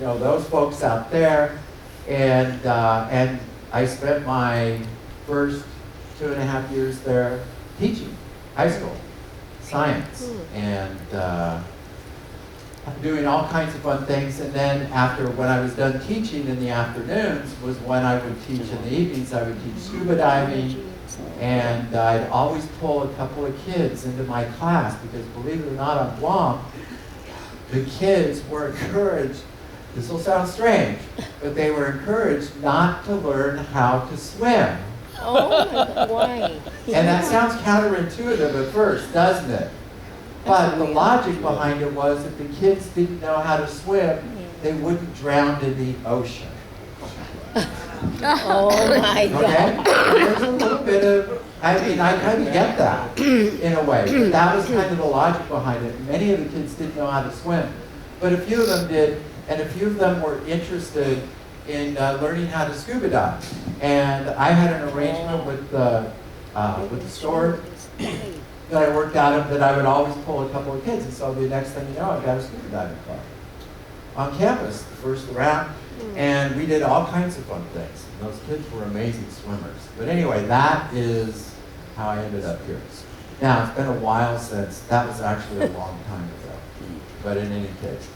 know those folks out there. And I spent my first 2.5 years there teaching high school science and doing all kinds of fun things. And then after, when I was done teaching in the afternoons, was when I would teach in the evenings. I would teach scuba diving, and I'd always pull a couple of kids into my class because, believe it or not, on Guam, the kids were encouraged, this will sound strange, but they were encouraged not to learn how to swim. Oh, why? And that sounds counterintuitive at first, doesn't it? But the logic behind it was if the kids didn't know how to swim, they wouldn't drown in the ocean. Oh my God. Okay? There's a little bit of, I mean, I kind of get that in a way, but that was kind of the logic behind it. Many of the kids didn't know how to swim, but a few of them did, and a few of them were interested in learning how to scuba dive. And I had an arrangement with the store that I worked out of that I would always pull a couple of kids, and so the next thing you know, I've got a scuba diving club on campus, the first round, and we did all kinds of fun things. And those kids were amazing swimmers. But anyway, that is how I ended up here. Now, it's been a while since, that was actually a long time ago, but in any case.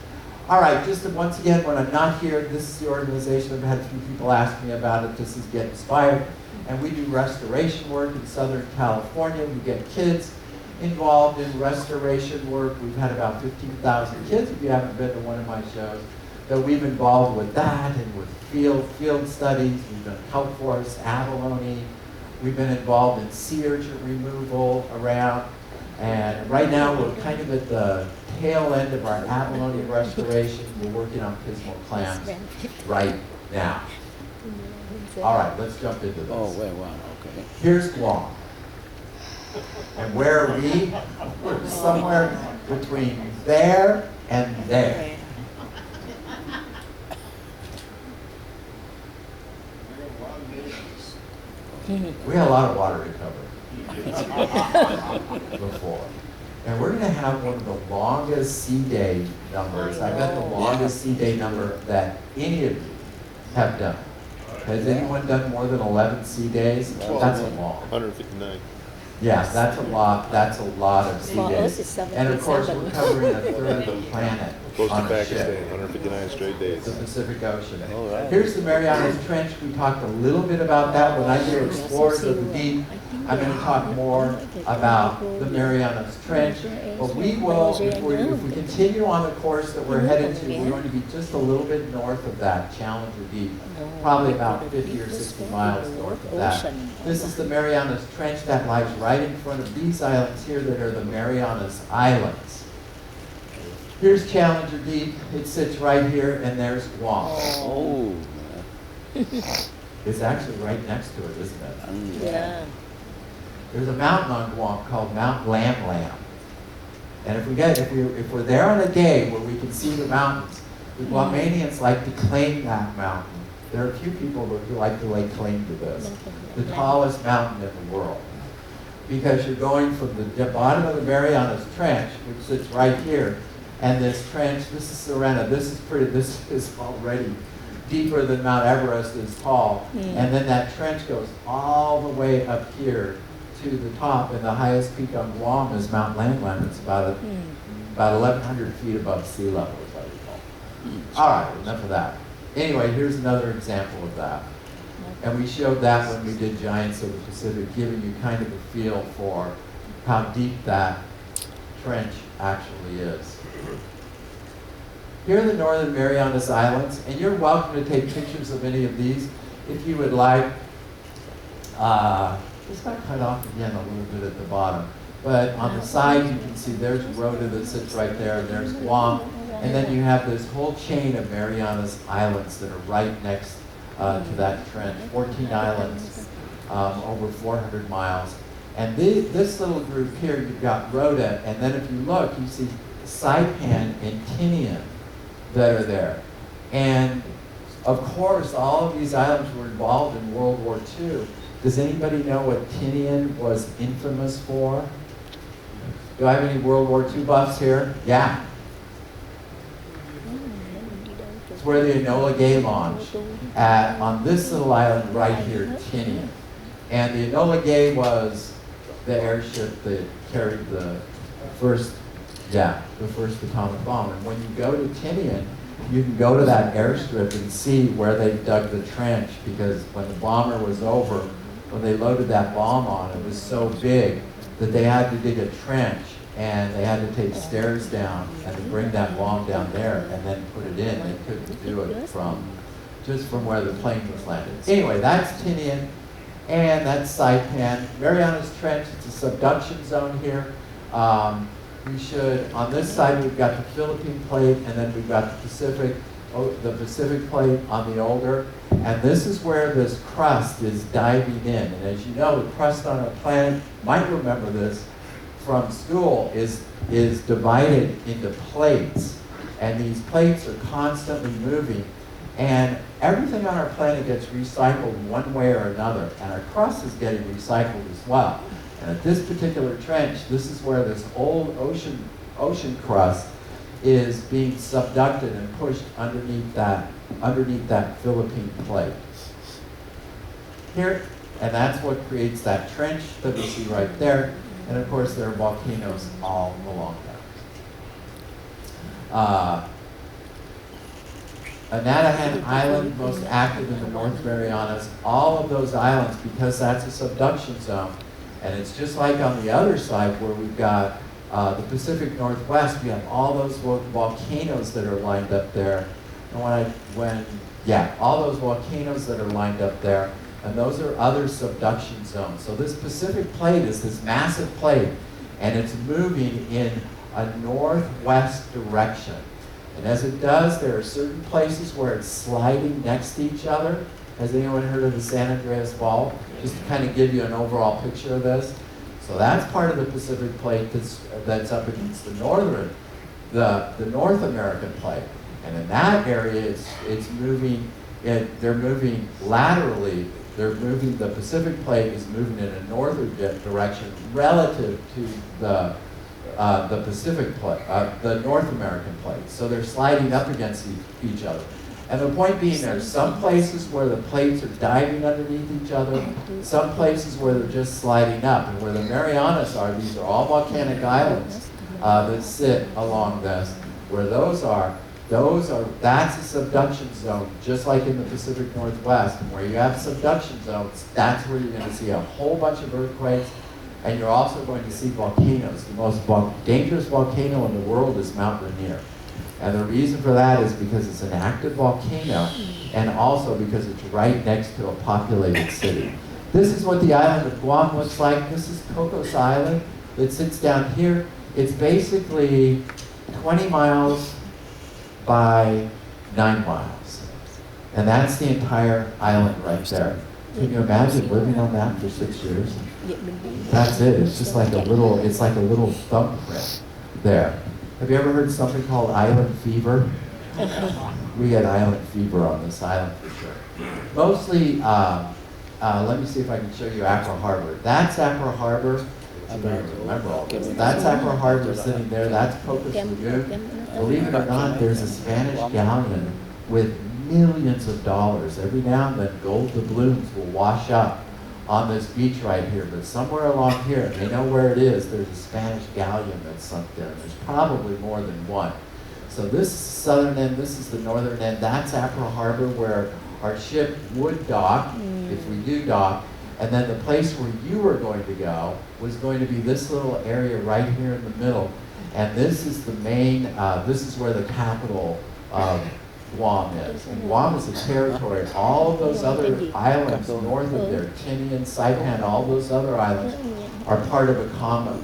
All right, just once again, when I'm not here, this is the organization. I've had a few people ask me about it. This is Get Inspired. And we do restoration work in Southern California. We get kids involved in restoration work. We've had about 15,000 kids, if you haven't been to one of my shows, that we've involved with that and with field studies. We've done kelp forest, abalone. We've been involved in sea urchin removal around. And right now we're kind of at the tail end of our abalone restoration. We're working on pismal clams right now. All right, let's jump into this. Oh, wait, wow, okay. Here's Guam. And where are we? We're somewhere between there and there. We had a lot of water to cover before. And we're going to have one of the longest sea day numbers. I bet the longest sea day number that any of you have done. Has anyone done more than 11 sea days? That's a long. 159. Yes, that's a lot. That's a lot of sea days. And of course, we're covering a third of the planet Close to on a Pakistan, ship. 159 straight days. The Pacific Ocean. All right. Here's the Marianas Trench. We talked a little bit about that. When I do Explorers of the Deep, I'm going to talk more about the Marianas Trench. But we will, if we continue on the course that we're headed to, we're going to be just a little bit north of that, Challenger Deep, probably about 50 or 60 miles north of that. This is the Marianas Trench that lies right in front of these islands here that are the Marianas Islands. Here's Challenger Deep. It sits right here, and there's Guam. Oh. It's actually right next to it, isn't it? Yeah. There's a mountain on Guam called Mount Lam Lam. And if we're there on a day where we can see the mountains, the Guamanians like to claim that mountain. There are a few people who like to lay claim to this. The tallest mountain in the world. Because you're going from the bottom of the Marianas Trench, which sits right here, and this trench, this is Serena, this is already deeper than Mount Everest is tall. And then that trench goes all the way up here to the top, and the highest peak on Guam is Mount Lam Lam. It's about 1,100 feet above sea level, if I recall. All right, enough of that. Anyway, here's another example of that. And we showed that when we did Giants of the Pacific, giving you kind of a feel for how deep that trench actually is. Here are the Northern Marianas Islands, and you're welcome to take pictures of any of these if you would like. This got cut off again a little bit at the bottom. But on the side, you can see there's Rota that sits right there, and there's Guam. And then you have this whole chain of Marianas Islands that are right next to that trench. 14 islands, over 400 miles. And this little group here, you've got Rota, and then if you look, you see Saipan and Tinian that are there. And of course, all of these islands were involved in World War II. Does anybody know what Tinian was infamous for? Do I have any World War II buffs here? Yeah. where the Enola Gay launched on this little island right here, Tinian. And the Enola Gay was the airship that carried the first atomic bomb. And when you go to Tinian, you can go to that airstrip and see where they dug the trench, because when the bomber was over, when they loaded that bomb on, it was so big that they had to dig a trench, and they had to take stairs down and to bring that bomb down there and then put it in. They couldn't do it just from where the plane was landed. Anyway, that's Tinian, and that's Saipan. Marianas Trench, it's a subduction zone here. On this side, we've got the Philippine plate, and then we've got the Pacific plate on the older. And this is where this crust is diving in. And as you know, the crust on our planet, you might remember this from school, is divided into plates. And these plates are constantly moving. And everything on our planet gets recycled one way or another. And our crust is getting recycled as well. And at this particular trench, this is where this old ocean crust is being subducted and pushed underneath that Philippine plate. Here, and that's what creates that trench that we see right there. And of course, there are volcanoes all along there. Anatahan Island, most active in the North Marianas. All of those islands, because that's a subduction zone, and it's just like on the other side where we've got the Pacific Northwest, we have all those volcanoes that are lined up there. And all those volcanoes that are lined up there, and those are other subduction zones. So this Pacific plate is this massive plate, and it's moving in a northwest direction. And as it does, there are certain places where it's sliding next to each other. Has anyone heard of the San Andreas Fault? Just to kind of give you an overall picture of this. So that's part of the Pacific plate that's up against the North American plate. And in that area, it's moving. They're moving laterally. The Pacific plate is moving in a northern direction relative to the Pacific plate, the North American plate. So they're sliding up against each other. And the point being, there's some places where the plates are diving underneath each other, some places where they're just sliding up. And where the Marianas are, these are all volcanic islands that sit along this. Where that's a subduction zone, just like in the Pacific Northwest. And where you have subduction zones, that's where you're going to see a whole bunch of earthquakes. And you're also going to see volcanoes. The most dangerous volcano in the world is Mount Rainier. And the reason for that is because it's an active volcano, and also because it's right next to a populated city. This is what the island of Guam looks like. This is Cocos Island that sits down here. It's basically 20 miles by 9 miles. And that's the entire island right there. Can you imagine living on that for 6 years? That's it. It's just like a little thumbprint there. Have you ever heard something called island fever? We had island fever on this island for sure. Mostly, let me see if I can show you Accra Harbor. That's Accra Harbor. I remember all this. That's Accra Harbor sitting there. That's Cocos Lagoon. Believe it or not, there's a Spanish galleon with millions of dollars. Every now and then, gold doubloons will wash up on this beach right here, but somewhere along here, they know where it is, there's a Spanish galleon that's sunk there. There's probably more than one. So this is the southern end, this is the northern end. That's Accra Harbor where our ship would dock, if we do dock. And then the place where you were going to go was going to be this little area right here in the middle. And this is the main, this is where the capital of Guam is. And Guam is a territory. All of those other islands north of there, Tinian, Saipan, all those other islands are part of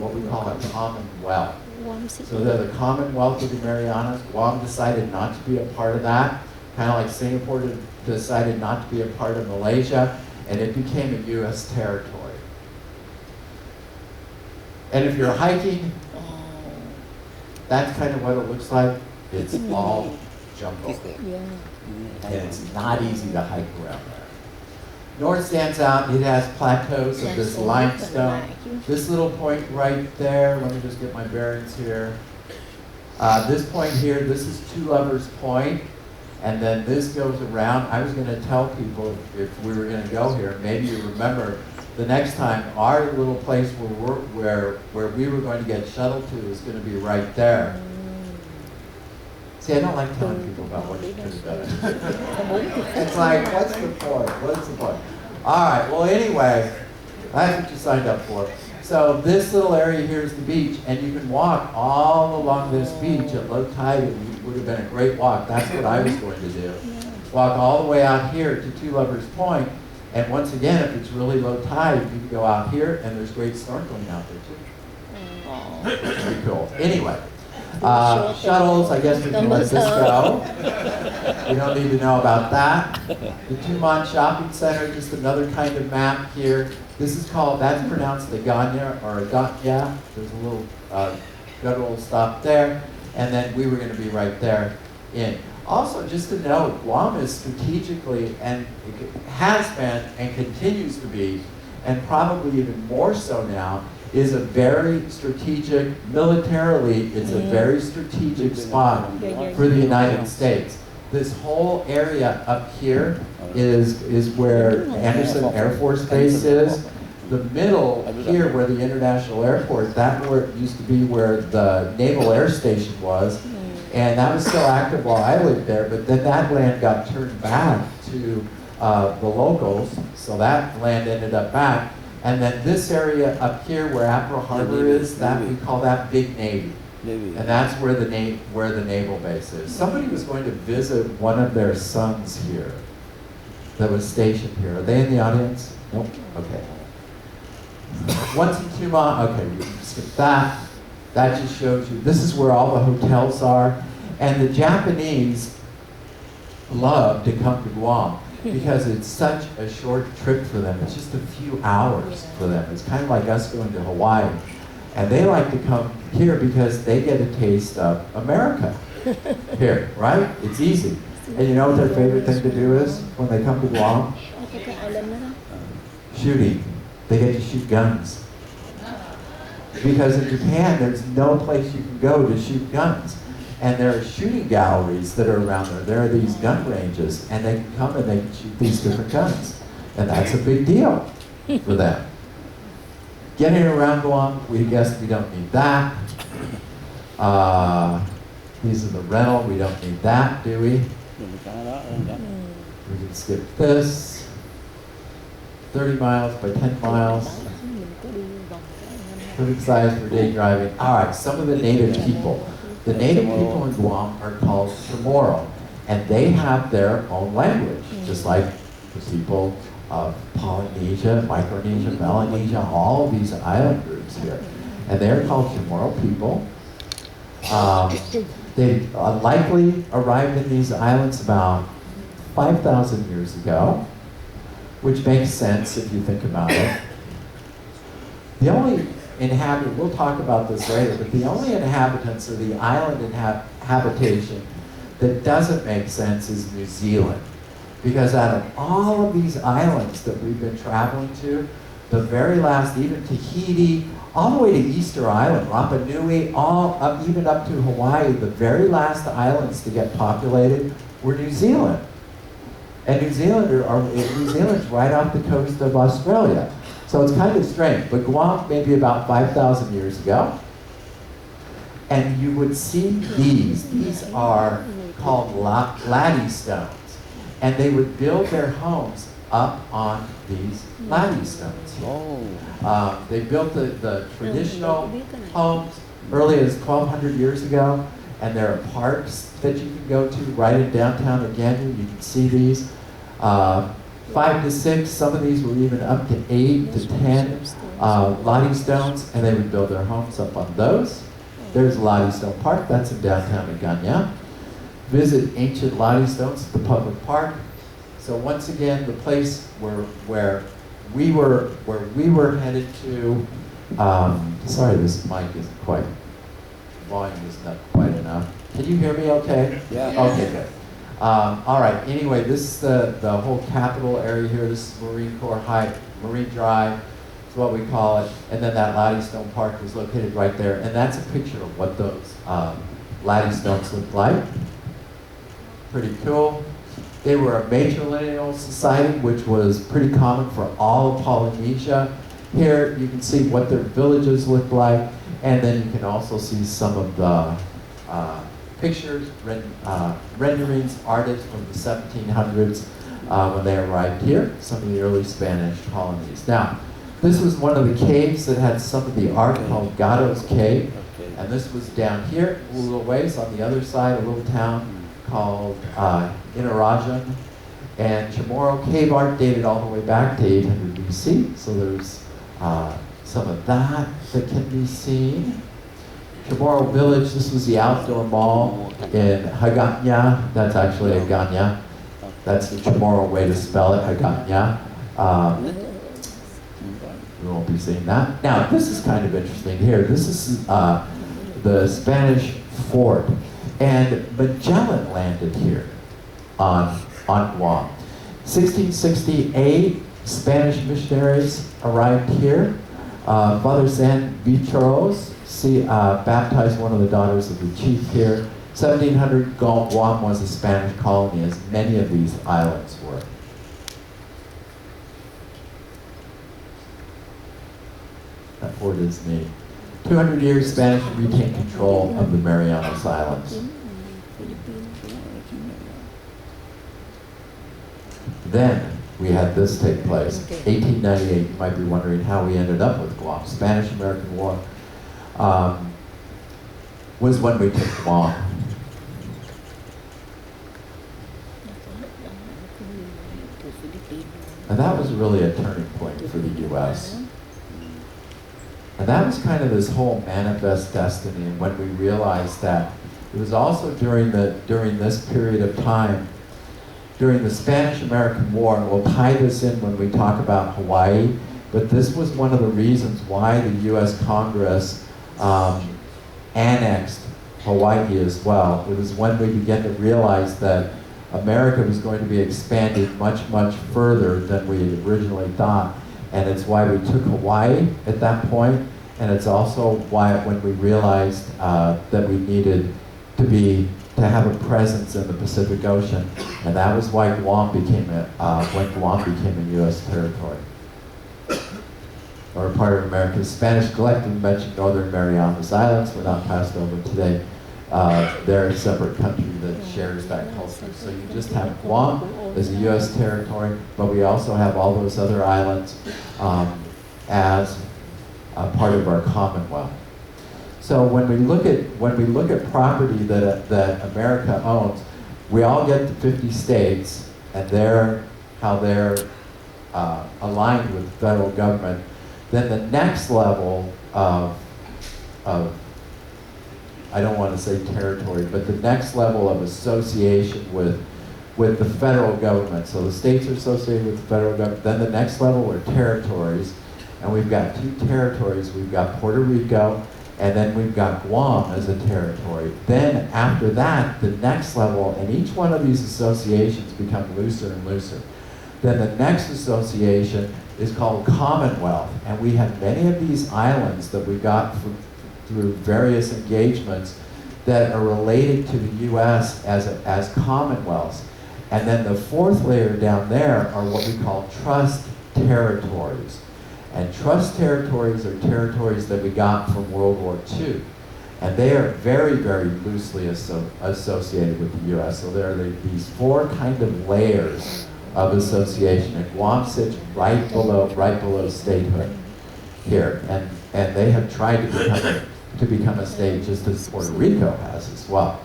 what we call a commonwealth. So they're the Commonwealth of the Marianas. Guam decided not to be a part of that, kind of like Singapore decided not to be a part of Malaysia, and it became a U.S. territory. And if you're hiking, that's kind of what it looks like. It's all jungle. And it's not easy to hike around there. North stands out. It has plateaus of this limestone. This little point right there, let me just get my bearings here. This point here, this is Two Lovers Point. And then this goes around. I was going to tell people if we were going to go here, maybe you remember the next time our little place where we were going to get shuttled to is going to be right there. See, I don't like telling people about what you could have done. It's like, what's the point? What's the point? All right, well, anyway, that's what you signed up for. So this little area here is the beach, and you can walk all along this beach at low tide. It would have been a great walk. That's what I was going to do. Walk all the way out here to Two Lovers Point, and once again, if it's really low tide, you can go out here, and there's great snorkeling out there too. Which is pretty cool. Anyway, shuttles, I guess we can let this go. We don't need to know about that. The Tumon Shopping Center, just another kind of map here. This is called, that's pronounced the Ganya, or Ganya. There's a little guttural stop there. And then we were going to be right there in. Also, just to note, Guam is strategically, and it has been and continues to be, and probably even more so now, is a very strategic, militarily, it's a very strategic spot for the United States. This whole area up here is where Anderson Air Force Base is. The middle here where the International Airport, that where it used to be where the Naval Air Station was, and that was still active while I lived there, but then that land got turned back to the locals, so that land ended up back. And then this area up here where Apple Harbor is, that we call that Big Navy. And that's where the naval base is. Somebody was going to visit one of their sons here that was stationed here. Are they in the audience? Nope. Okay. Once in Tumon, okay, we can skip that. That just shows you, this is where all the hotels are. And the Japanese love to come to Guam because it's such a short trip for them. It's just a few hours for them. It's kind of like us going to Hawaii. And they like to come here because they get a taste of America here, right? It's easy. And you know what their favorite thing to do is when they come to Guam? Shooting. They get to shoot guns. Because in Japan, there's no place you can go to shoot guns. And there are shooting galleries that are around there. There are these gun ranges, and they can come and they can shoot these different guns. And that's a big deal for them. Getting around Guam, we guess we don't need that. These are the rental, we don't need that, do we? We can skip this. 30 miles by 10 miles. Perfect size for day driving. All right, some of the native people. The native people in Guam are called Chamorro, and they have their own language, just like the people of Polynesia, Micronesia, Melanesia, all of these island groups here. And they're called Chamorro people. They likely arrived in these islands about 5,000 years ago, which makes sense if you think about it. The only inhabitant, we'll talk about this later, but the only inhabitants of the island habitation that doesn't make sense is New Zealand. Because out of all of these islands that we've been traveling to, the very last, even Tahiti, all the way to Easter Island, Rapa Nui, all up, even up to Hawaii, the very last islands to get populated were New Zealand. And New Zealand's right off the coast of Australia. So it's kind of strange, but Guam maybe about 5,000 years ago. And you would see these. These are called laddie stones. And they would build their homes up on these laddie stones. They built the traditional homes early as 1,200 years ago. And there are parks that you can go to right in downtown Aganu. You can see these. 5 to 6, some of these were even up to 8 to 10 laddie stones, and they would build their homes up on those. There's Laddie Stone Park, that's in downtown Agana. Visit ancient laddie stones at the public park. So once again, the place where we were headed to. Sorry, this mic isn't quite. Volume is not quite enough. Can you hear me? Okay. Yeah. Okay, good. All right, anyway, this is the whole capital area here. This is Marine Corps High, Marine Drive, is what we call it. And then that Laddie Stone Park is located right there. And that's a picture of what those Laddie stones look like. Pretty cool. They were a matrilineal society, which was pretty common for all of Polynesia. Here you can see what their villages look like, and then you can also see some of the pictures, renderings, artists from the 1700s when they arrived here, some of the early Spanish colonies. Now, this was one of the caves that had some of the art called Gatto's Cave, Okay. and this was down here, a little ways on the other side, a little town called Inarajan. And Chamorro cave art dated all the way back to 800 BC, so there's some of that that can be seen. Chamorro Village, this was the outdoor mall in Hagåtña. That's actually Hagåtña. That's the Chamorro way to spell it, Hagåtña. We won't be seeing that. Now, this is kind of interesting here. This is the Spanish fort. And Magellan landed here on Guam. 1668, Spanish missionaries arrived here. Father San Vitros baptized one of the daughters of the chief here. 1700, Guam was a Spanish colony, as many of these islands were. That fort is neat. 200 years, Spanish retained control of the Marianas Islands. Then we had this take place. 1898, you might be wondering how we ended up with Guam. Spanish-American War was when we took Guam. And that was really a turning point for the U.S. And that was kind of this whole manifest destiny, and when we realized that it was also during this period of time, during the Spanish-American War, and we'll tie this in when we talk about Hawaii, but this was one of the reasons why the U.S. Congress annexed Hawaii as well. It was when we began to realize that America was going to be expanding much, much further than we had originally thought. And it's why we took Hawaii at that point, and it's also why when we realized that we needed to have a presence in the Pacific Ocean, and that was why Guam became a U.S. territory, or a part of America. The Spanish collectively mentioned Northern Marianas Islands. We're not passed over today. They're a separate country that shares that culture. So you just have Guam as a U.S. territory, but we also have all those other islands as a part of our Commonwealth. So when we look at property that America owns, we all get to 50 states, and how they're aligned with the federal government. Then the next level of I don't want to say territory, but the next level of association with the federal government. So the states are associated with the federal government. Then the next level are territories, and we've got two territories. We've got Puerto Rico, and then we've got Guam as a territory. Then after that, the next level, and each one of these associations become looser and looser. Then the next association is called Commonwealth, and we have many of these islands that we got through various engagements that are related to the U.S. as commonwealths. And then the fourth layer down there are what we call trust territories. And trust territories are territories that we got from World War II. And they are very, very loosely associated with the U.S. So there are these four kind of layers of association. And Guam sits right below statehood here. And they have tried to become a state just as Puerto Rico has as well.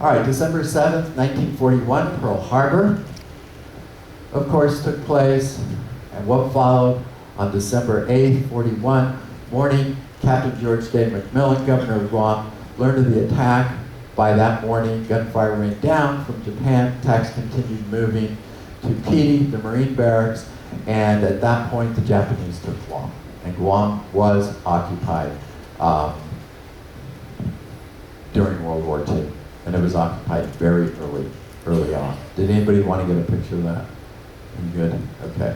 All right, December 7th, 1941, Pearl Harbor, of course, took place. And what followed on December 8th, 41 morning, Captain George J. McMillan, governor of Guam, learned of the attack. By that morning, gunfire rained down from Japan. Attacks continued moving to Pidi, the Marine barracks, and at that point, the Japanese took Guam. And Guam was occupied during World War II, and it was occupied very early on. Did anybody want to get a picture of that? You good? Okay.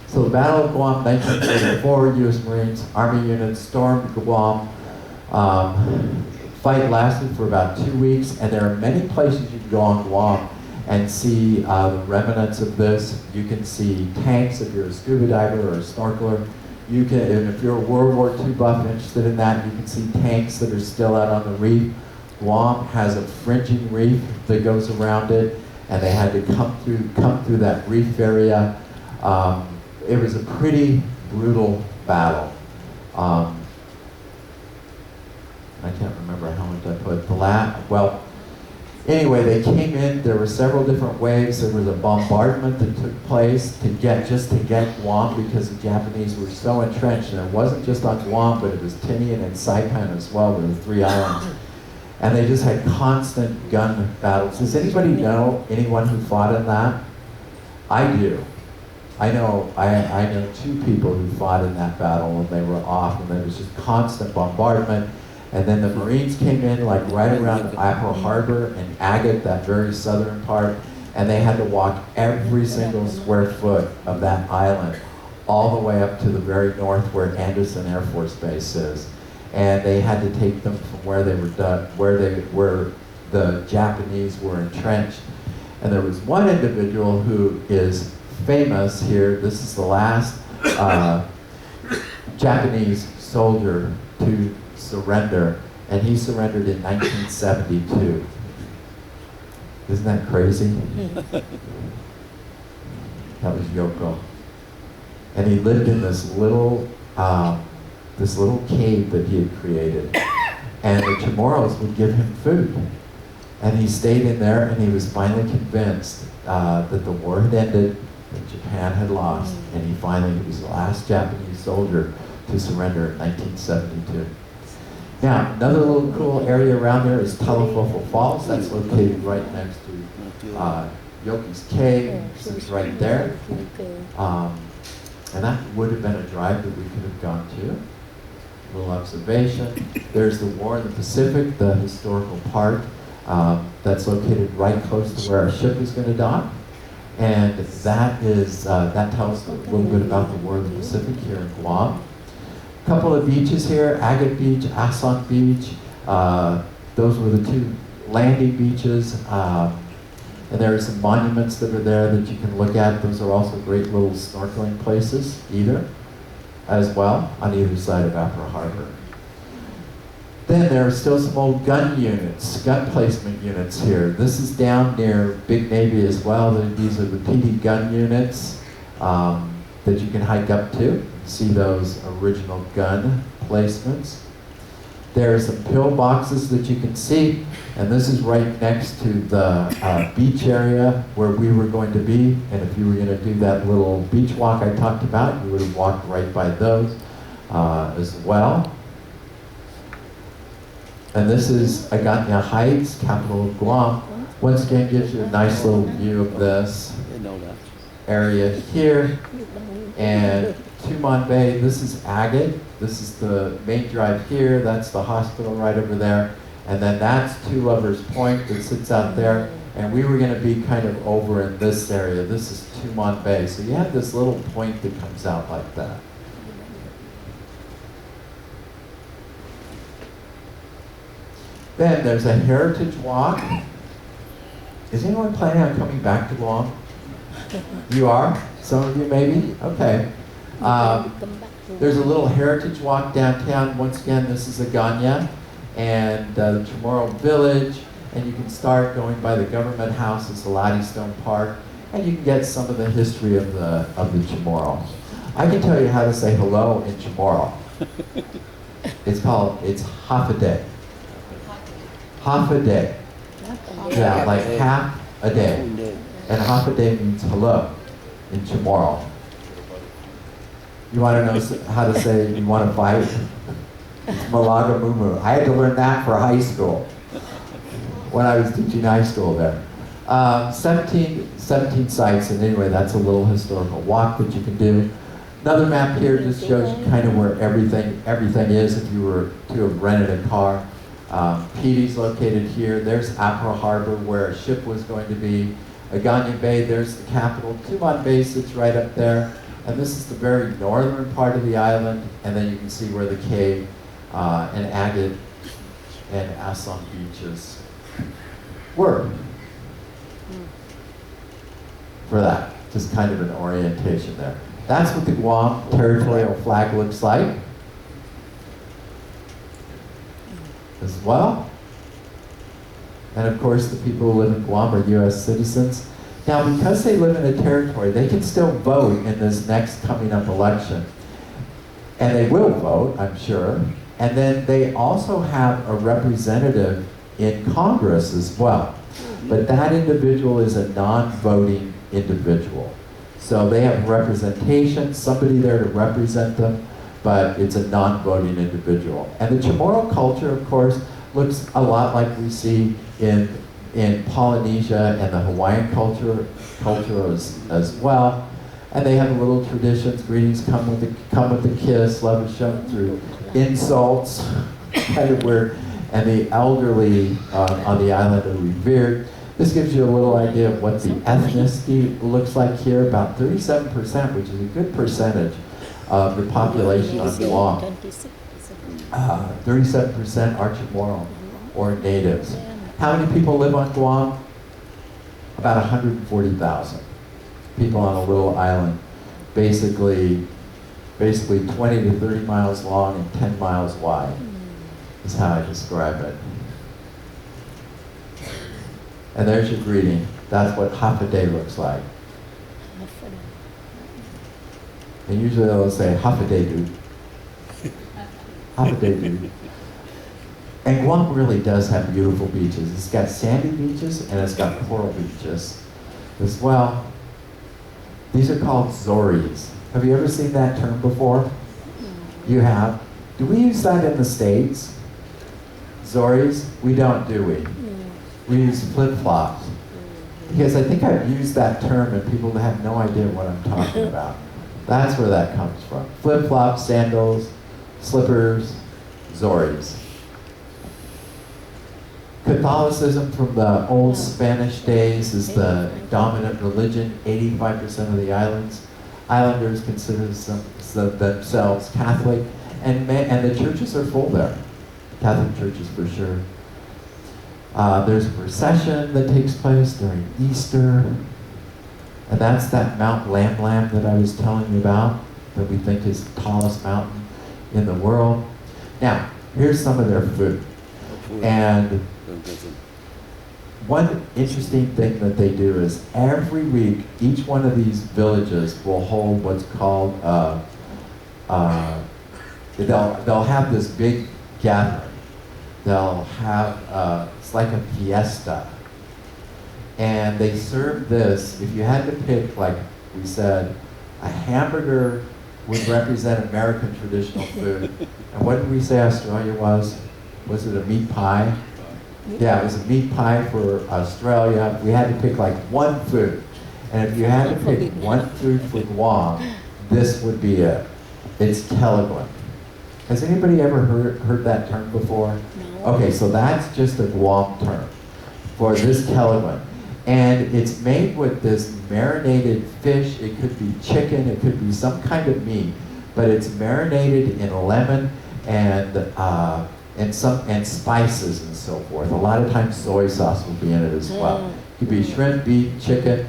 So the Battle of Guam, 1944, U.S. Marines, Army units stormed Guam. Fight lasted for about 2 weeks, and there are many places you can go on Guam and see the remnants of this. You can see tanks if you're a scuba diver or a snorkeler. You can, and if you're a World War II buff interested in that, you can see tanks that are still out on the reef. Guam has a fringing reef that goes around it, and they had to come through that reef area. It was a pretty brutal battle. I can't remember how much I put. Well, anyway, they came in. There were several different waves. There was a bombardment that took place just to get Guam, because the Japanese were so entrenched. And it wasn't just on Guam, but it was Tinian and Saipan as well, the 3 islands. And they just had constant gun battles. Does anybody know anyone who fought in that? I do. I know 2 people who fought in that battle, and they were off, and there was just constant bombardment. And then the Marines came in like right around Apple Harbor and Agate, that very southern part, and they had to walk every single square foot of that island all the way up to the very north where Anderson Air Force Base is. And they had to take them from where they were where the Japanese were entrenched. And there was one individual who is famous here. This is the last Japanese soldier to surrender, and he surrendered in 1972. Isn't that crazy? That was Yoko. And he lived in this little cave that he had created. And the Chamorros would give him food. And he stayed in there, and he was finally convinced that the war had ended, that Japan had lost, and he was the last Japanese soldier to surrender in 1972. Now, another little cool area around there is Talafofo Falls. That's located right next to Yoki's Cave. It's right there. And that would have been a drive that we could have gone to. A little observation. There's the War in the Pacific, the historical park. That's located right close to where our ship is going to dock. And that tells a little bit about the War of the Pacific here in Guam. A couple of beaches here, Agate Beach, Asok Beach. Those were the 2 landing beaches. And there are some monuments that are there that you can look at. Those are also great little snorkeling places, as well, on either side of Apra Harbor. Then there are still some old gun placement units here. This is down near Big Navy as well. These are the PD gun units that you can hike up to. See those original gun placements. There are some pillboxes that you can see, and this is right next to the beach area where we were going to be. And if you were going to do that little beach walk I talked about, you would have walked right by those as well. And this is Aganya Heights, capital of Guam. Once again, gives you a nice little view of this area here. And Tumon Bay, this is Agate. This is the main drive here. That's the hospital right over there. And then that's Two Lovers Point that sits out there. And we were going to be kind of over in this area. This is Tumon Bay. So you have this little point that comes out like that. Then there's a heritage walk. Is anyone planning on coming back to Guam? You are? Some of you maybe? Okay. There's a little heritage walk downtown. Once again, this is Aganya and the Chamorro Village. And you can start going by the government house, it's the Laddystone Park, and you can get some of the history of the Chamorro. I can tell you how to say hello in Chamorro. It's half a day. Half a day. Yeah, like half a day. And half a day means hello in Chamorro. You want to know how to say you want to fight? It's Malaga Mumu. I had to learn that for high school when I was teaching high school there. 17 sites, and anyway, that's a little historical walk that you can do. Another map here just shows you kind of where everything is if you were to have rented a car. PD's located here. There's Apra Harbor where a ship was going to be. Aganya Bay, there's the capital. Tumon Bay sits right up there. And this is the very northern part of the island. And then you can see where the cave and Agate and Asong beaches were. for that. Just kind of an orientation there. That's what the Guam territorial flag looks like as well. And of course, the people who live in Guam are U.S. citizens. Now, because they live in a territory, they can still vote in this next coming up election. And they will vote, I'm sure. And then they also have a representative in Congress as well. But that individual is a non-voting individual. So they have representation, somebody there to represent them, but it's a non-voting individual. And the Chamorro culture, of course, looks a lot like we see in Polynesia and the Hawaiian culture as well. And they have little traditions. Greetings come with a kiss. Love is shown through insults, kind of weird. And the elderly on the island are revered. This gives you a little idea of what the ethnicity looks like here. About 37%, which is a good percentage of the population on Guam. 37% are Chamorro or natives. How many people live on Guam? About 140,000 people on a little island, basically 20 to 30 miles long and 10 miles wide, is how I describe it. And there's your greeting. That's what half a day looks like. And usually they'll say, half a day, dude. Half a day, dude. And Guam really does have beautiful beaches. It's got sandy beaches and it's got coral beaches as well. These are called zories. Have you ever seen that term before? You have. Do we use that in the States? Zories? We don't, do we? We use flip-flops. Because I think I've used that term and people have no idea what I'm talking about. That's where that comes from. Flip-flops, sandals, slippers, zories. Catholicism from the old Spanish days is the dominant religion. 85% of the islanders consider themselves Catholic, and the churches are full there. Catholic churches for sure. There's a procession that takes place during Easter, and that's that Mount Lam that I was telling you about, that we think is the tallest mountain in the world. Now, here's some of their food. And one interesting thing that they do is every week, each one of these villages will hold what's called, they'll have this big gathering. They'll have, it's like a fiesta. And they serve this, if you had to pick, like we said, a hamburger would represent American traditional food. And what did we say Australia was? Was it a meat pie? Yeah, it was a meat pie for Australia. We had to pick like one food. And if you had to pick one food for Guam, this would be it. It's Teleguan. Has anybody ever heard that term before? No. Okay, so that's just a Guam term for this Teleguan. And it's made with this marinated fish. It could be chicken, it could be some kind of meat, but it's marinated in lemon and spices and so forth. A lot of times soy sauce will be in it as well. It could be shrimp, beef, chicken,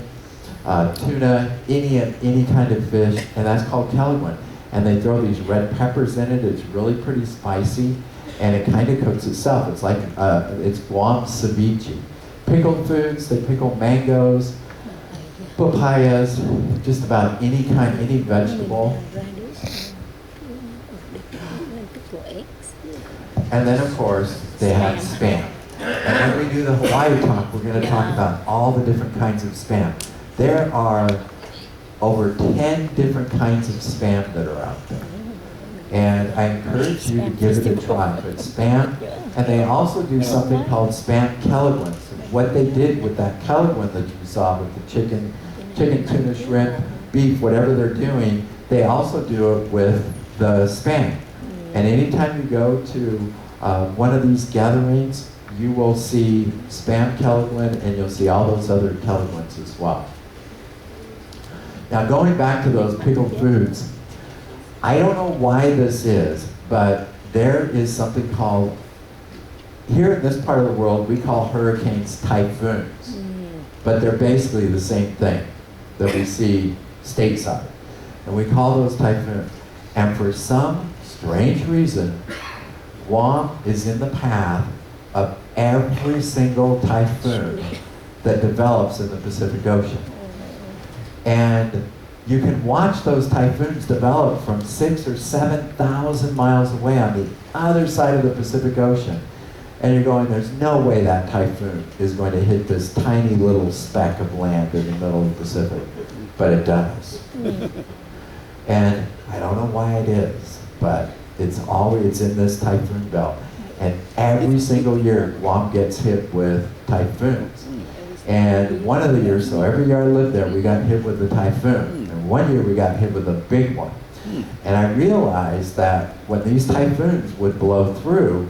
tuna, any kind of fish, and that's called Teleguan. And they throw these red peppers in it. It's really pretty spicy, and it kind of cooks itself. It's like it's Guam ceviche. Pickled foods, they pickle mangoes, papayas, just about any vegetable. And then, of course, they have Spam. And when we do the Hawaii talk, we're going to talk about all the different kinds of Spam. There are over 10 different kinds of Spam that are out there. And I encourage you to give it a try. But Spam, and they also do something called Spam Teleguan. So what they did with that Teleguan that you saw with the chicken, tuna, shrimp, beef, whatever they're doing, they also do it with the Spam. And anytime you go to one of these gatherings, you will see Spam Teleguan and you'll see all those other Teleguans as well. Now going back to those pickled foods, I don't know why this is, but there is something called, here in this part of the world, we call hurricanes typhoons. But they're basically the same thing. that we see stateside. And we call those typhoons. And for some strange reason, Guam is in the path of every single typhoon that develops in the Pacific Ocean. And you can watch those typhoons develop from 6,000 or 7,000 miles away on the other side of the Pacific Ocean. And you're going, there's no way that typhoon is going to hit this tiny little speck of land in the middle of the Pacific. But it does. And I don't know why it is, but it's in this typhoon belt. And every single year, Guam gets hit with typhoons. And one of the years, so every year I lived there, we got hit with a typhoon. And one year we got hit with a big one. And I realized that when these typhoons would blow through,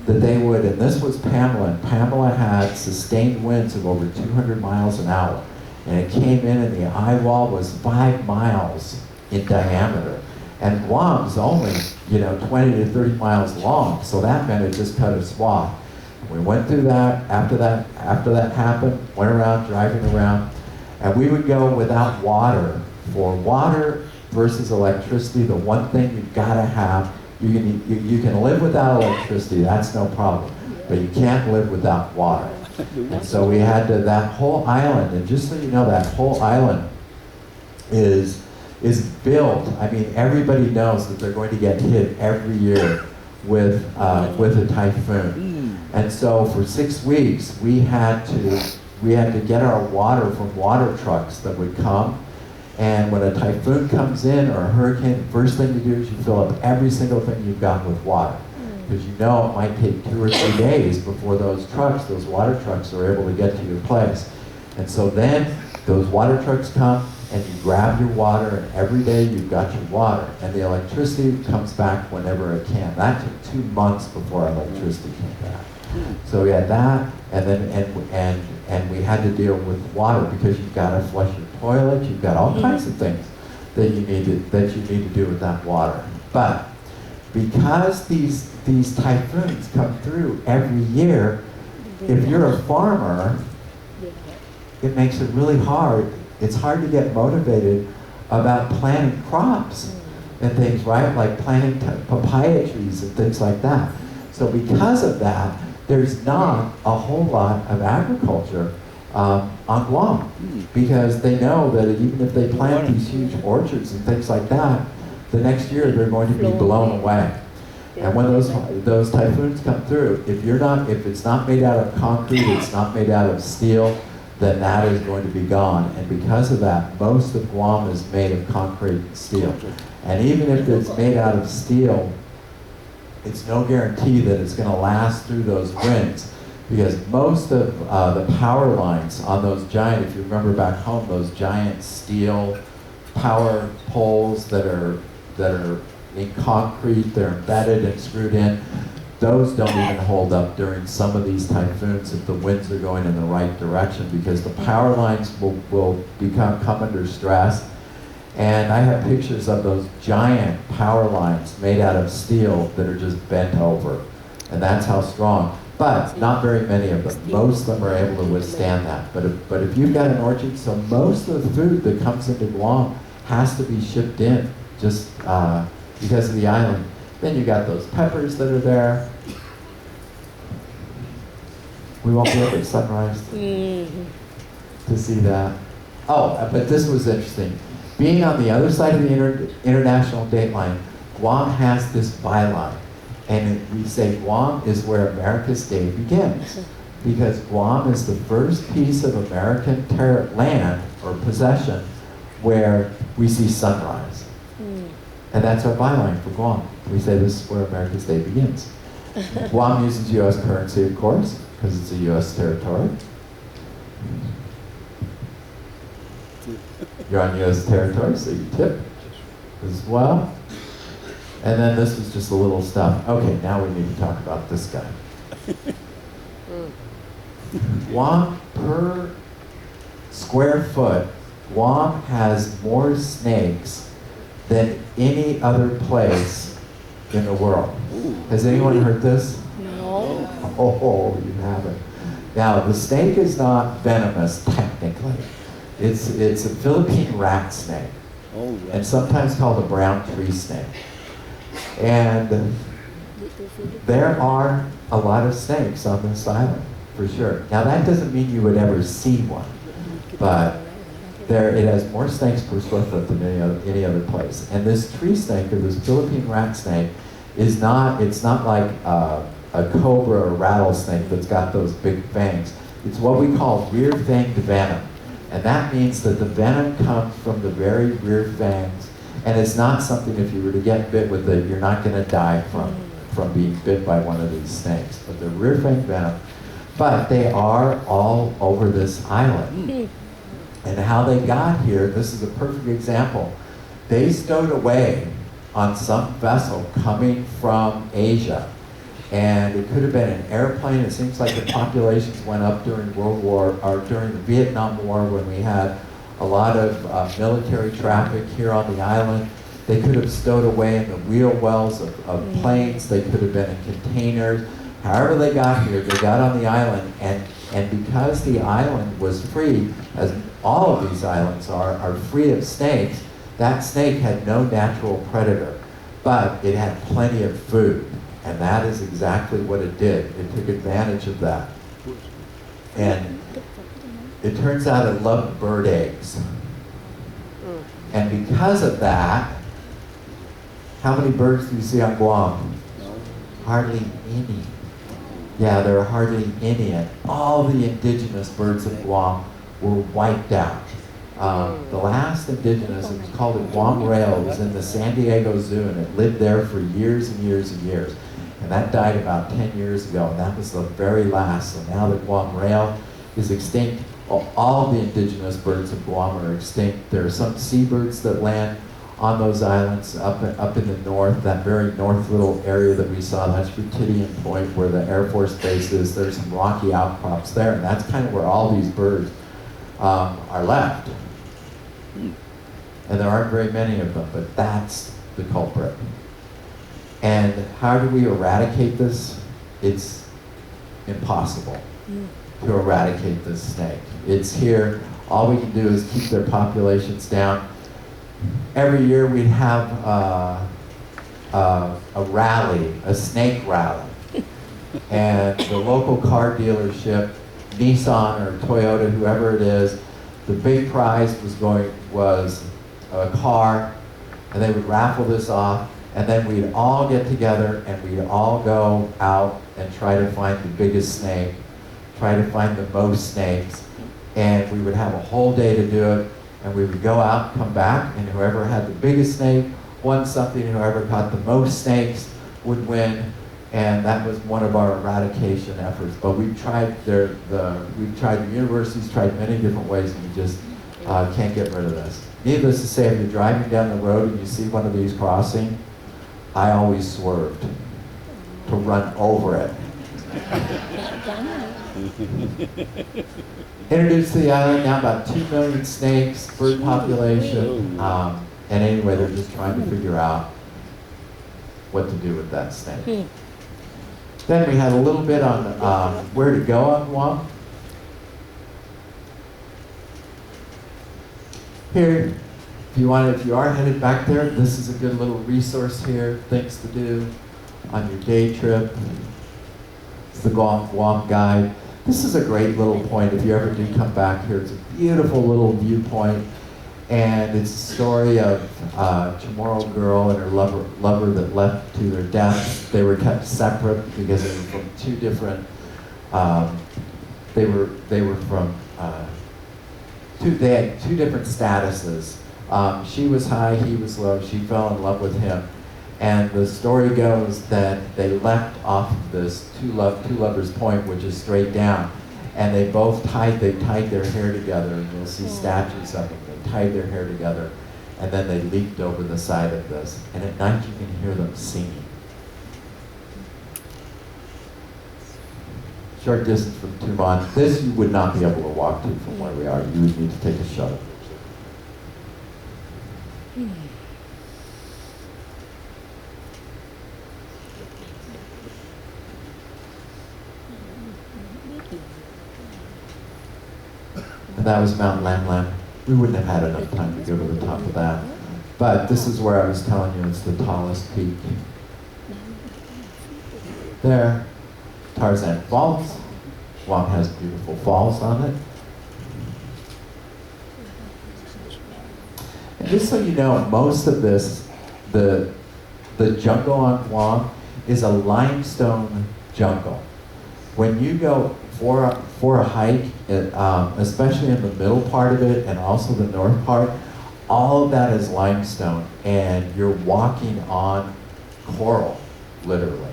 that they would, and this was Pamela, and Pamela had sustained winds of over 200 miles an hour. And it came in and the eye wall was 5 miles in diameter. And Guam's only, 20 to 30 miles long, so that meant it just cut a swath. We went through that, after that happened, went around, driving around, and we would go without water. For water versus electricity, the one thing you've gotta have, you can live without electricity, that's no problem, but you can't live without water. And so we had to, that whole island, and just so you know, that whole island is built, I mean, everybody knows that they're going to get hit every year with a typhoon. And so for 6 weeks, we had to get our water from water trucks that would come. And when a typhoon comes in or a hurricane, the first thing you do is you fill up every single thing you've got with water. Because you know it might take 2 or 3 days before those water trucks are able to get to your place. And so then those water trucks come and you grab your water, and every day you've got your water. And the electricity comes back whenever it can. That took 2 months before electricity came back. So we had that, and then and we had to deal with water because you've got to flush your toilet. You've got all kinds of things that you need to do with that water. But because these typhoons come through every year, if you're a farmer, it makes it really hard. It's hard to get motivated about planting crops and things, right? Like planting papaya trees and things like that. So because of that, there's not a whole lot of agriculture on Guam, because they know that even if they plant these huge orchards and things like that, the next year they're going to be blown away. And when those typhoons come through, if it's not made out of concrete, it's not made out of steel, then that is going to be gone. And because of that, most of Guam is made of concrete and steel. And even if it's made out of steel, it's no guarantee that it's going to last through those winds, because most of the power lines on those giant, if you remember back home, those giant steel power poles that are in concrete, they're embedded and screwed in, those don't even hold up during some of these typhoons if the winds are going in the right direction, because the power lines will come under stress. And I have pictures of those giant power lines made out of steel that are just bent over. And that's how strong. But not very many of them. Most of them are able to withstand that. But if you've got an orchard, so most of the food that comes into Guam has to be shipped in just because of the island. Then you got those peppers that are there. We won't be able at sunrise to see that. Oh, but this was interesting. Being on the other side of the international date line, Guam has this byline. And we say Guam is where America's day begins. Because Guam is the first piece of American land or possession where we see sunrise. And that's our byline for Guam. We say this is where America's day begins. Guam uses U.S. currency, of course, because it's a U.S. territory. You're on U.S. territory, so you tip as well. And then this was just a little stuff. Okay, now we need to talk about this guy. Guam per square foot, Guam has more snakes than any other place in the world. Has anyone heard this? No. Oh, you haven't. Now, the snake is not venomous, technically. It's a Philippine rat snake, Oh, and right. sometimes called a brown tree snake. And there are a lot of snakes on this island, for sure. Now that doesn't mean you would ever see one, but it has more snakes per square foot than any other place. And this tree snake, or this Philippine rat snake, it's not like a cobra or rattlesnake that's got those big fangs. It's what we call rear-fanged venom. And that means that the venom comes from the very rear fangs, and it's not something, if you were to get bit with it, you're not going to die from being bit by one of these snakes. But they're rear-fanged venom. But they are all over this island. And how they got here, this is a perfect example. They stowed away on some vessel coming from Asia. And it could have been an airplane. It seems like the populations went up during during the Vietnam War, when we had a lot of military traffic here on the island. They could have stowed away in the wheel wells of planes. They could have been in containers. However they got here, they got on the island, and because the island was free, as all of these islands are free of snakes, that snake had no natural predator, but it had plenty of food. And that is exactly what it did. It took advantage of that. And it turns out it loved bird eggs. And because of that, how many birds do you see on Guam? Hardly any. Yeah, there are hardly any. And all the indigenous birds of Guam were wiped out. The last indigenous, it was called a Guam rail, was in the San Diego Zoo, and it lived there for years and years and years. And that died about 10 years ago, and that was the very last. So now the Guam rail is extinct. All the indigenous birds of Guam are extinct. There are some seabirds that land on those islands up in the north, that very north little area that we saw. That's Rutidian Point, where the Air Force Base is. There's some rocky outcrops there, and that's kind of where all these birds are left. And there aren't very many of them, but that's the culprit. And how do we eradicate this? It's impossible to eradicate this snake. It's here. All we can do is keep their populations down. Every year we'd have a rally, a snake rally. And the local car dealership, Nissan or Toyota, whoever it is, the big prize was a car, and they would raffle this off. And then we'd all get together and we'd all go out and try to find the biggest snake, try to find the most snakes. And we would have a whole day to do it. And we would go out, come back, and whoever had the biggest snake won something. Whoever caught the most snakes would win. And that was one of our eradication efforts. But we've tried the universities tried many different ways, and we just can't get rid of this. Needless to say, if you're driving down the road and you see one of these crossing, I always swerved to run over it. Introduced to the island, now about 2 million snakes, bird population. And anyway, they're just trying to figure out what to do with that snake. Then we had a little bit on where to go on Guam. Here, if you are headed back there, this is a good little resource here, things to do on your day trip. It's the Guam Guide. This is a great little point if you ever do come back here. It's a beautiful little viewpoint, and it's a story of a Chamorro girl and her lover that left to their death. They were kept separate because they were from two different. They had two different statuses. She was high, he was low. She fell in love with him, and the story goes that they left off of this two lovers point, which is straight down, and they tied their hair together, and you'll see statues of them. They tied their hair together, and then they leaped over the side of this. And at night you can hear them singing. Short distance from Tumon. This you would not be able to walk to from where we are. You would need to take a shuttle. And that was Mount Lam Lam. We wouldn't have had enough time to go to the top of that. But this is where I was telling you it's the tallest peak. There, Tarzan Falls. Guam has beautiful falls on it. And just so you know, most of this, the jungle on Guam is a limestone jungle. When you go for a hike, especially in the middle part of it and also the north part, all of that is limestone, and you're walking on coral, literally.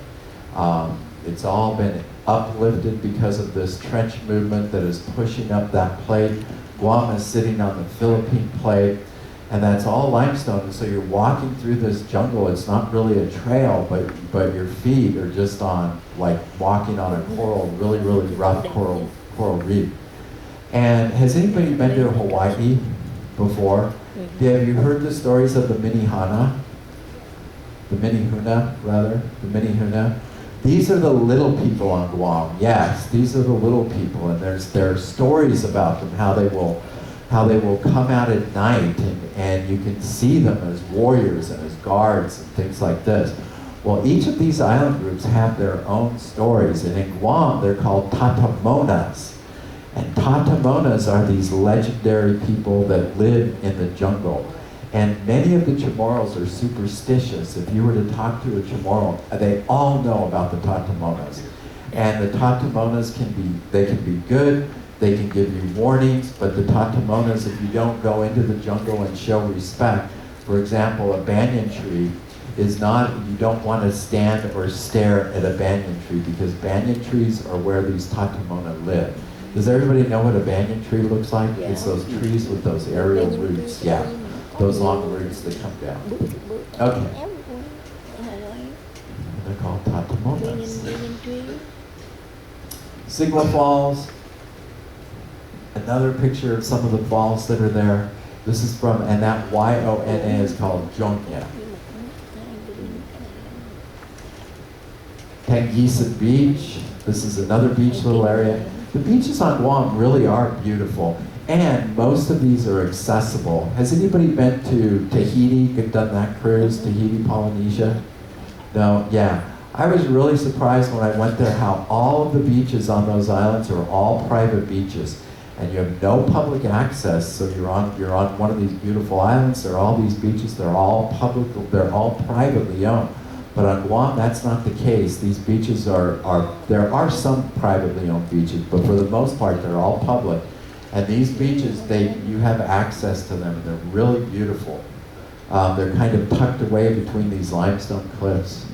It's all been uplifted because of this trench movement that is pushing up that plate. Guam is sitting on the Philippine plate, and that's all limestone. And so you're walking through this jungle. It's not really a trail, but your feet are just on, like walking on a coral, really, really rough coral reef. And has anybody been to Hawaii before? Have you heard the stories of the Minihana? The Minihuna, rather, the Minihuna? These are the little people on Guam. Yes, these are the little people, and there are stories about them, how they will come out at night, and you can see them as warriors and as guards and things like this. Well, each of these island groups have their own stories, and in Guam they're called tatamonas. And tatamonas are these legendary people that live in the jungle. And many of the Chamorros are superstitious. If you were to talk to a Chamorro, they all know about the tatamonas. And the tatamonas can be good, they can give you warnings, but the tatamonas, if you don't go into the jungle and show respect, for example, a banyan tree is not, you don't want to stand or stare at a banyan tree, because banyan trees are where these tatamona live. Does everybody know what a banyan tree looks like? Yeah. It's those trees with those aerial roots, yeah. Those long roots that come down. Okay. They're called tatamonas. Sigma Falls. Another picture of some of the falls that are there. This is from, and that Y-O-N-A is called Jongya. Tangisan Beach. This is another beach little area. The beaches on Guam really are beautiful, and most of these are accessible. Has anybody been to Tahiti, done that cruise, Tahiti, Polynesia? No, yeah. I was really surprised when I went there how all of the beaches on those islands are all private beaches. And you have no public access, so you're on one of these beautiful islands. There are all these beaches. They're all privately owned. But on Guam, that's not the case. These beaches there are some privately owned beaches, but for the most part, they're all public. And these beaches, you have access to them. They're really beautiful. They're kind of tucked away between these limestone cliffs.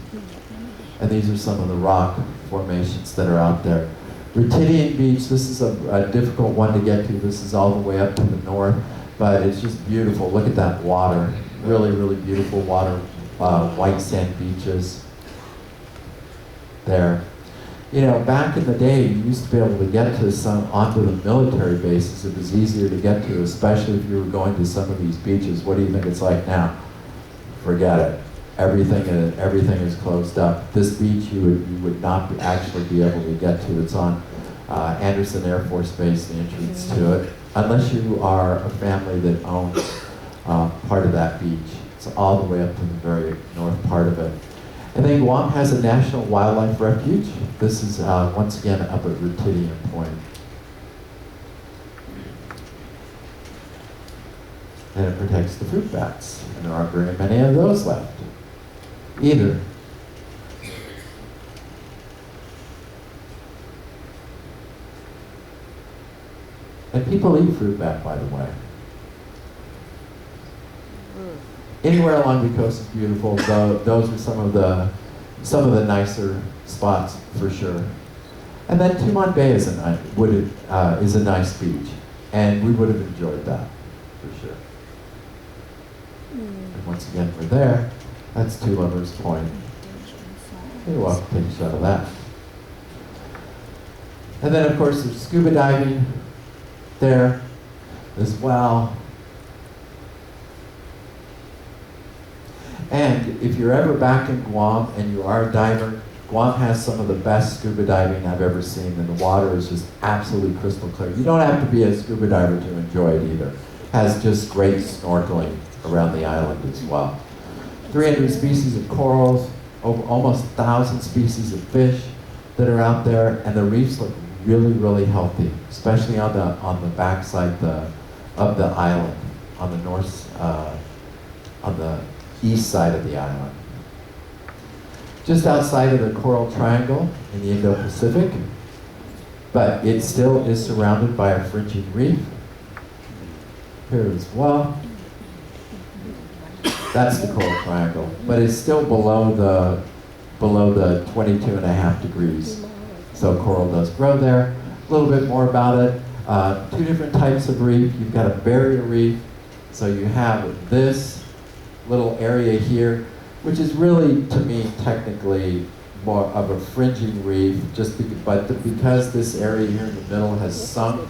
And these are some of the rock formations that are out there. Rutidian Beach, this is a difficult one to get to. This is all the way up to the north, but it's just beautiful. Look at that water. Really, really beautiful water. White sand beaches there. You know, back in the day, you used to be able to get to onto the military bases. It was easier to get to, especially if you were going to some of these beaches. What do you think it's like now? Forget it. Everything is closed up. This beach you would not actually be able to get to. It's on Anderson Air Force Base, the entrance to it, unless you are a family that owns part of that beach. It's all the way up to the very north part of it. And then Guam has a national wildlife refuge. This is once again up at Rutidian Point. And it protects the fruit bats. And there aren't very many of those left either. And people eat fruit bat, by the way. Anywhere along the coast is beautiful. So those are some of the nicer spots for sure. And then Tumon Bay is a nice beach, and we would have enjoyed that for sure. And once again, we're there. That's Two Lovers Point. You're welcome to take a shot of that. And then, of course, there's scuba diving there as well. And if you're ever back in Guam and you are a diver, Guam has some of the best scuba diving I've ever seen, and the water is just absolutely crystal clear. You don't have to be a scuba diver to enjoy it either. has just great snorkeling around the island as well. 300 species of corals, over almost 1,000 species of fish that are out there, and the reefs look really, really healthy, especially on the backside of the island, on the on the east side of the island. Just outside of the Coral Triangle in the Indo-Pacific, but it still is surrounded by a fringing reef. Here as well. That's the Coral Triangle, but it's still below the 22.5 degrees. So coral does grow there. A little bit more about it. Two different types of reef. You've got a barrier reef. So you have this little area here, which is really, to me, technically more of a fringing reef, because this area here in the middle has sunk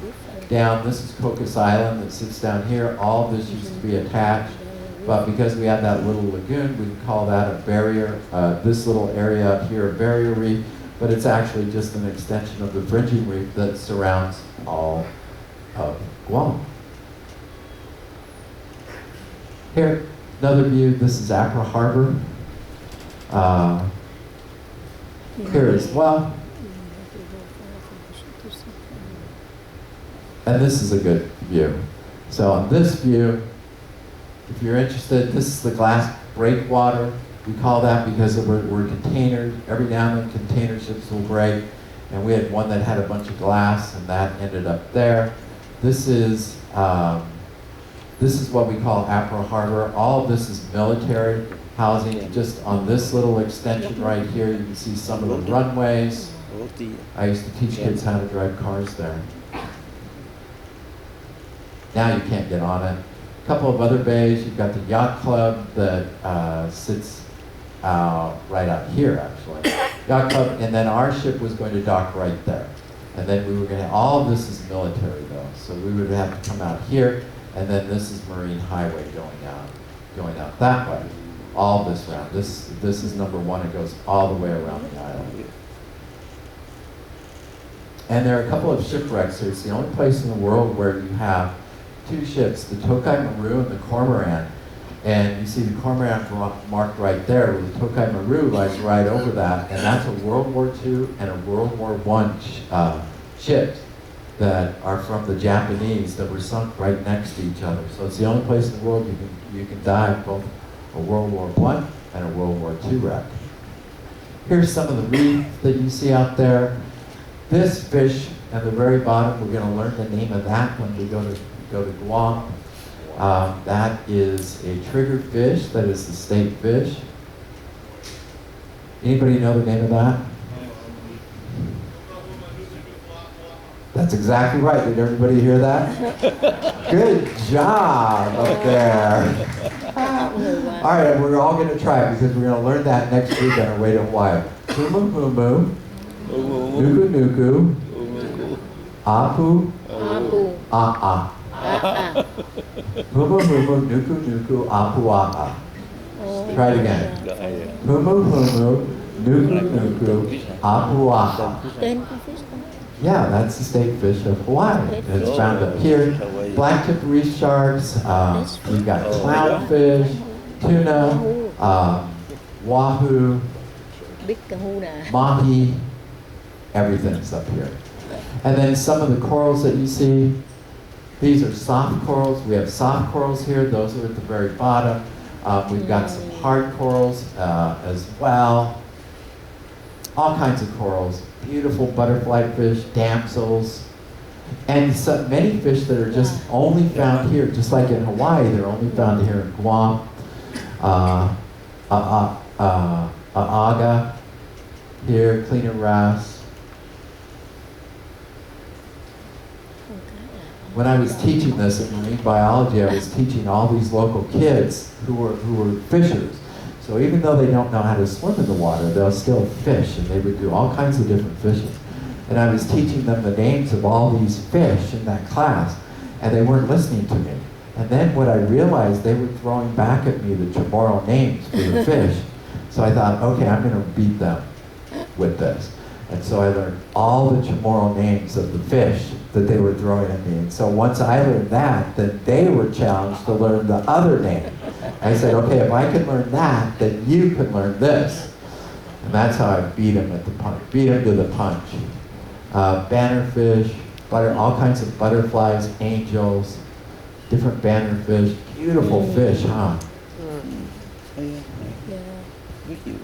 down. This is Cocos Island that sits down here. All of this used to be attached, but because we have that little lagoon, we can call that a barrier. This little area up here, a barrier reef, but it's actually just an extension of the fringing reef that surrounds all of Guam. Here, another view. This is Accra Harbor. Here as well. And this is a good view. So on this view, if you're interested, this is the glass breakwater. We call that because we're containers. Every now and then container ships will break. And we had one that had a bunch of glass, and that ended up there. This is what we call Accra Harbor. All of this is military housing. Just on this little extension right here, you can see some of the runways. I used to teach kids how to drive cars there. Now you can't get on it. A couple of other bays. You've got the yacht club that sits right out here, actually. Yacht club, and then our ship was going to dock right there. And then we were going to, all of this is military though, so we would have to come out here, and then this is Marine Highway going out that way. All this round. This is number one. It goes all the way around the island. And there are a couple of shipwrecks here. It's the only place in the world where you have two ships, the Tokai Maru and the Cormorant. And you see the Cormorant marked right there, where the Tokai Maru lies right over that. And that's a World War II and a World War I ships that are from the Japanese that were sunk right next to each other. So it's the only place in the world you can dive both a World War I and a World War II wreck. Here's some of the reef that you see out there. This fish at the very bottom, we're going to learn the name of that when we go to Guam. That is a triggerfish. That is the state fish. Anybody know the name of that? That's exactly right. Did everybody hear that? Good job up there. All right, we're all going to try it because we're going to learn that next week on our way to Hawaii. Humu humu, nuku nuku, apu, a. Humu humu, nuku nuku, apu a. Try it again. Humu humu, nuku nuku, apu a. Yeah, that's the state fish of Hawaii. It's found up here. Black-tip reef sharks, we've got clownfish, tuna, wahoo, mahi, everything's up here. And then some of the corals that you see, these are soft corals. We have soft corals here. Those are at the very bottom. We've got some hard corals as well. All kinds of corals. Beautiful butterfly fish, damsels, and so many fish that are just only found here, just like in Hawaii, they're only found here in Guam. Aga, here, cleaner wrasse. When I was teaching this in marine biology, I was teaching all these local kids who were fishers. So even though they don't know how to swim in the water, they'll still fish, and they would do all kinds of different fishing. And I was teaching them the names of all these fish in that class, and they weren't listening to me. And then what I realized, they were throwing back at me the Chamorro names for the fish. So I thought, okay, I'm going to beat them with this. And so I learned all the Chamorro names of the fish that they were throwing at me. And so once I learned that, then they were challenged to learn the other name. I said, okay, if I can learn that, then you can learn this. And that's how I beat them at the punch, beat them to the punch. Bannerfish, all kinds of butterflies, angels, different bannerfish, beautiful fish, huh? Yeah. Thank you.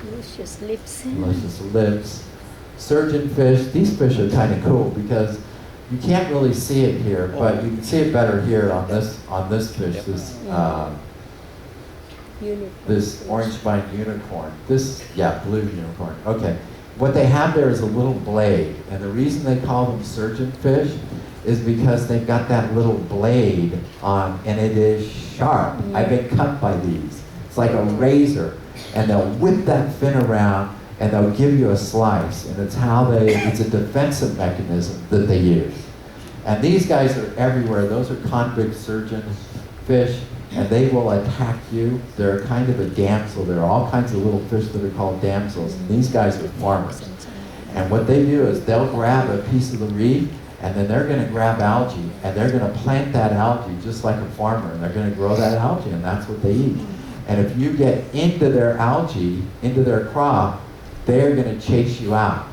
Delicious lips. Delicious lips. Surgeonfish, these fish are kind of cool because you can't really see it here, but you can see it better here on this fish, this orange spine unicorn. Blue unicorn. Okay. What they have there is a little blade, and the reason they call them surgeonfish is because they've got that little blade on, and it is sharp. I've been cut by these. It's like a razor, and they'll whip that fin around, and they'll give you a slice, and it's a defensive mechanism that they use. And these guys are everywhere. Those are convict surgeon fish, and they will attack you. They're kind of a damsel. There are all kinds of little fish that are called damsels, and these guys are farmers. And what they do is they'll grab a piece of the reef, and then they're going to grab algae, and they're going to plant that algae just like a farmer, and they're going to grow that algae, and that's what they eat. And if you get into their algae, into their crop, they're going to chase you out,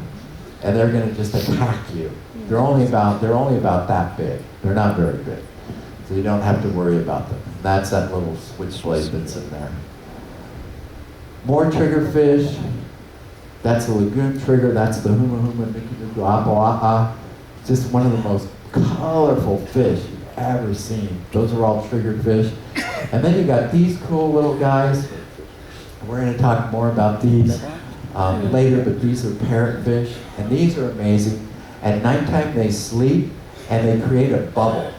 and they're going to just attack you. They're only about that big. They're not very big, so you don't have to worry about them. That's that little switchblade that's in there. More triggerfish. That's the lagoon trigger. That's the huma huma nuku nuku apo a'a. Just one of the most colorful fish you've ever seen. Those are all triggerfish. And then you got these cool little guys. We're going to talk more about these later, but these are parrotfish, and these are amazing. At nighttime they sleep, and they create a bubble.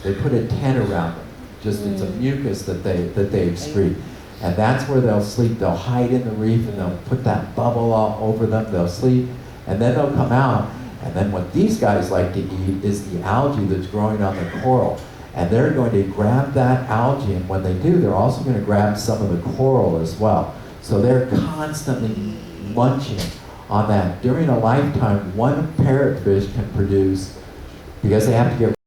They put a tent around them. Just it's a mucus that they excrete. And that's where they'll sleep. They'll hide in the reef, and they'll put that bubble all over them. They'll sleep, and then they'll come out. And then what these guys like to eat is the algae that's growing on the coral. And they're going to grab that algae, and when they do, they're also going to grab some of the coral as well. So they're constantly munching on that. During a lifetime, one parrotfish can produce, because they have to get